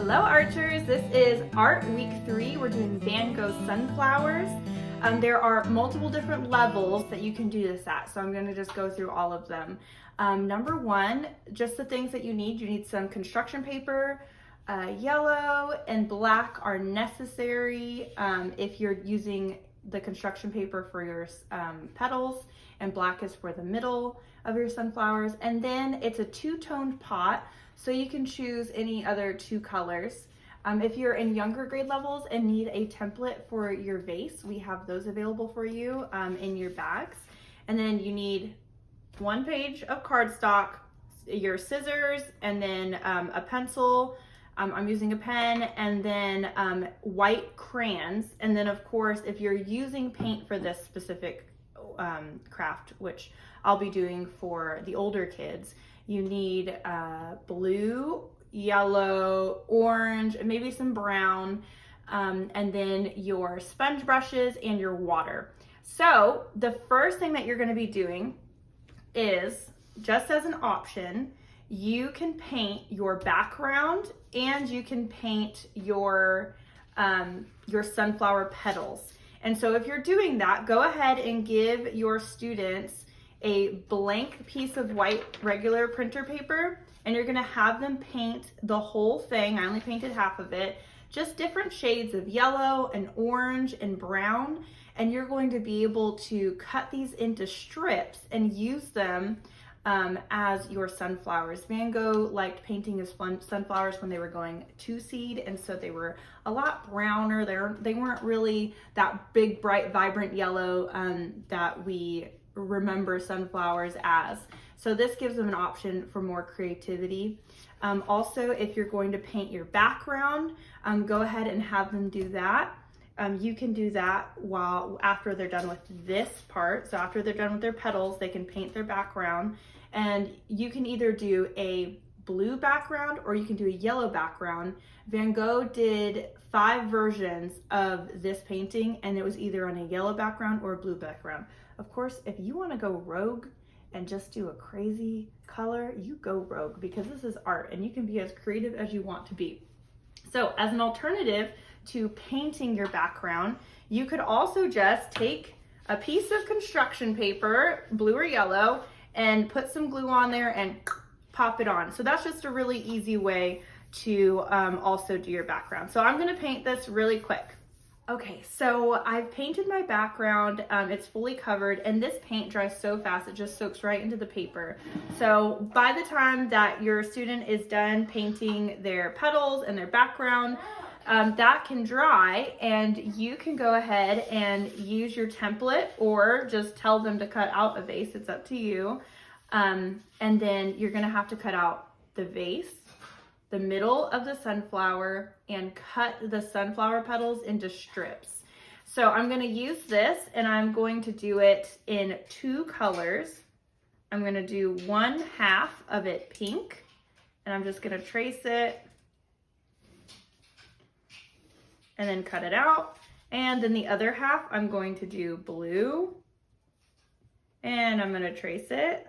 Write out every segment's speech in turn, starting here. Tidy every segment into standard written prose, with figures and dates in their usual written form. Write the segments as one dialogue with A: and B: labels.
A: Hello archers, this is Art Week 3. We're doing Van Gogh sunflowers. There are multiple different levels that you can do this at, so I'm going to just go through all of them. Number one, just the things that you need. You need some construction paper. Yellow and black are necessary if you're using the construction paper for your petals, and black is for the middle of your sunflowers. And then it's a two-toned pot, so you can choose any other two colors. If you're in younger grade levels and need a template for your vase, we have those available for you in your bags. And then you need 1 page of cardstock, your scissors, and then a pencil. I'm using a pen, and then white crayons. And then of course, if you're using paint for this specific craft, which I'll be doing for the older kids, you need blue, yellow, orange, and maybe some brown, and then your sponge brushes and your water. So the first thing that you're going to be doing is, just as an option, you can paint your background and you can paint your sunflower petals. And so if you're doing that, go ahead and give your students a blank piece of white regular printer paper, and you're gonna have them paint the whole thing. I only painted half of it, just different shades of yellow and orange and brown. And you're going to be able to cut these into strips and use them as your sunflowers. Van Gogh liked painting his sunflowers when they were going to seed, and so they were a lot browner. They weren't really that big, bright, vibrant yellow that we remember sunflowers as. So this gives them an option for more creativity. Also, if you're going to paint your background, go ahead and have them do that. You can do that after they're done with this part. So after they're done with their petals, they can paint their background. And you can either do a blue background or you can do a yellow background. Van Gogh did 5 versions of this painting, and it was either on a yellow background or a blue background. Of course, if you want to go rogue and just do a crazy color, you go rogue, because this is art and you can be as creative as you want to be. So as an alternative to painting your background, you could also just take a piece of construction paper, blue or yellow, and put some glue on there and pop it on. So that's just a really easy way to also do your background. So I'm gonna paint this really quick. Okay, so I've painted my background. It's fully covered, and this paint dries so fast, it just soaks right into the paper. So by the time that your student is done painting their petals and their background, that can dry, and you can go ahead and use your template or just tell them to cut out a vase. It's up to you. And then you're gonna have to cut out the vase, the middle of the sunflower, and cut the sunflower petals into strips. So I'm gonna use this, and I'm going to do it in 2 colors. I'm gonna do 1/2 of it pink, and I'm just gonna trace it and then cut it out. And then the other half, I'm going to do blue, and I'm gonna trace it,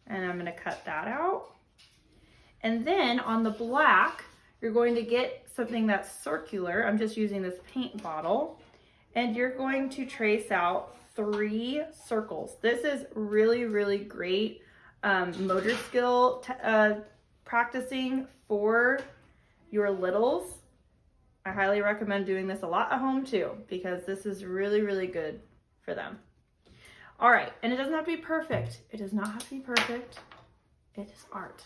A: and I'm gonna cut that out. And then on the black, you're going to get something that's circular. I'm just using this paint bottle, and you're going to trace out 3 circles. This is really, really great motor skill practicing for your littles. I highly recommend doing this a lot at home too, because this is really, really good for them. All right, and it doesn't have to be perfect. It does not have to be perfect. It is art.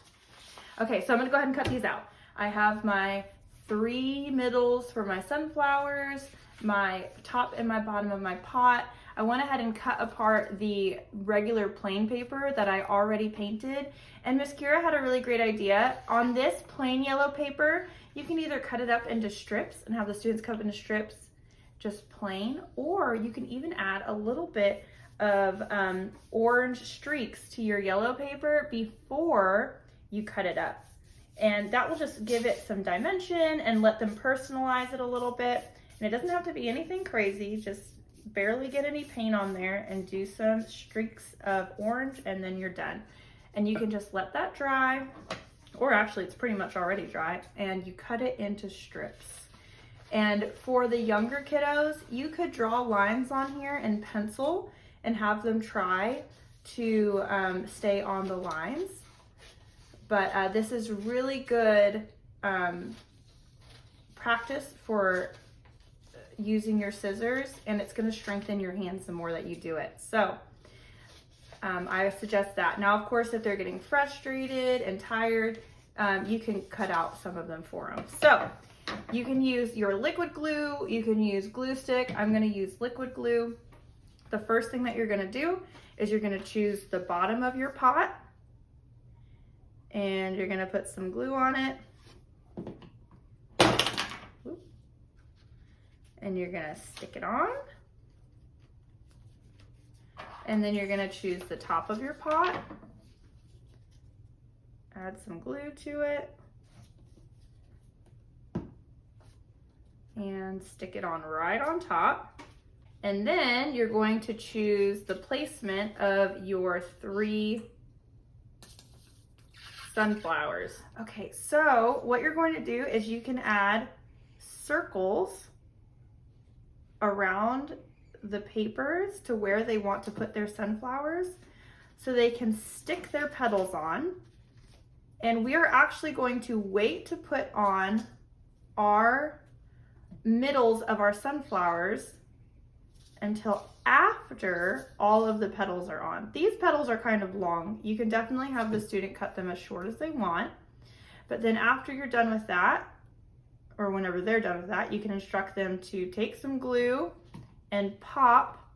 A: Okay, so I'm gonna go ahead and cut these out. I have my 3 middles for my sunflowers, my top and my bottom of my pot. I went ahead and cut apart the regular plain paper that I already painted, and Miss Kira had a really great idea. On this plain yellow paper, you can either cut it up into strips and have the students cut up into strips just plain, or you can even add a little bit of orange streaks to your yellow paper before you cut it up. And that will just give it some dimension and let them personalize it a little bit. And it doesn't have to be anything crazy, just barely get any paint on there and do some streaks of orange, and then you're done. And you can just let that dry. or actually it's pretty much already dry, and you cut it into strips. And for the younger kiddos, you could draw lines on here in pencil and have them try to stay on the lines. But this is really good practice for using your scissors, and it's going to strengthen your hands the more that you do it. So I suggest that. Now, of course, if they're getting frustrated and tired, you can cut out some of them for them. So you can use your liquid glue, you can use glue stick. I'm going to use liquid glue. The first thing that you're going to do is you're going to choose the bottom of your pot, and you're going to put some glue on it. And you're going to stick it on. And then you're going to choose the top of your pot, add some glue to it, and stick it on right on top. And then you're going to choose the placement of your 3 sunflowers. Okay, so what you're going to do is you can add circles around the papers to where they want to put their sunflowers so they can stick their petals on. And we are actually going to wait to put on our middles of our sunflowers until after all of the petals are on. These petals are kind of long. You can definitely have the student cut them as short as they want, but then after you're done with that, or whenever they're done with that, you can instruct them to take some glue and pop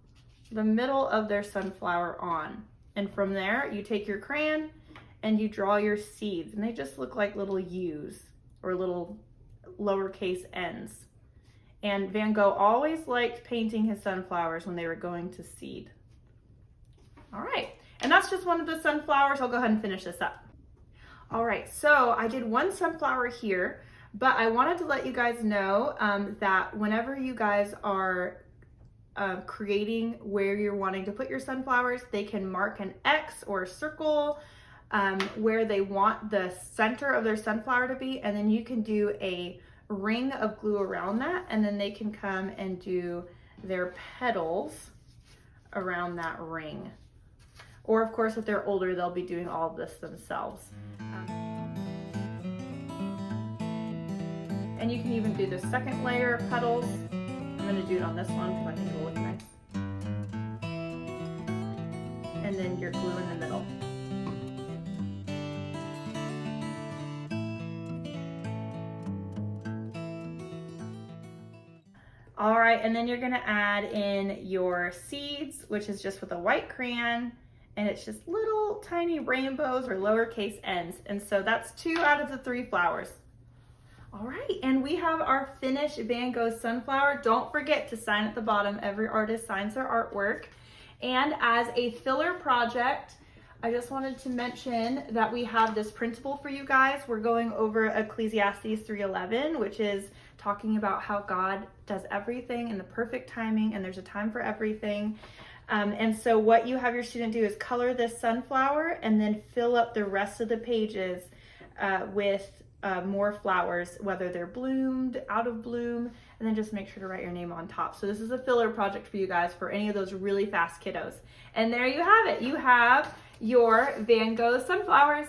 A: the middle of their sunflower on. And from there, you take your crayon and you draw your seeds, and they just look like little U's or little lowercase n's. And Van Gogh always liked painting his sunflowers when they were going to seed. All right, and that's just one of the sunflowers. I'll go ahead and finish this up. All right, so I did one sunflower here, but I wanted to let you guys know that whenever you guys are creating where you're wanting to put your sunflowers, they can mark an X or a circle where they want the center of their sunflower to be, and then you can do a ring of glue around that, and then they can come and do their petals around that ring. Or of course, if they're older, they'll be doing all of this themselves. And you can even do the second layer of petals. I'm going to do it on this one because I think it'll look nice. And then your glue in the middle. All right, and then you're going to add in your seeds, which is just with a white crayon, and it's just little tiny rainbows or lowercase n's. And so that's 2 out of the 3 flowers. All right, and we have our finished Van Gogh sunflower. Don't forget to sign at the bottom. Every artist signs their artwork. And as a filler project, I just wanted to mention that we have this printable for you guys. We're going over Ecclesiastes 3:11, which is talking about how God does everything in the perfect timing, and there's a time for everything. And so what you have your student do is color this sunflower and then fill up the rest of the pages with more flowers, whether they're bloomed, out of bloom, and then just make sure to write your name on top. So this is a filler project for you guys for any of those really fast kiddos. And there you have it. You have your Van Gogh sunflowers.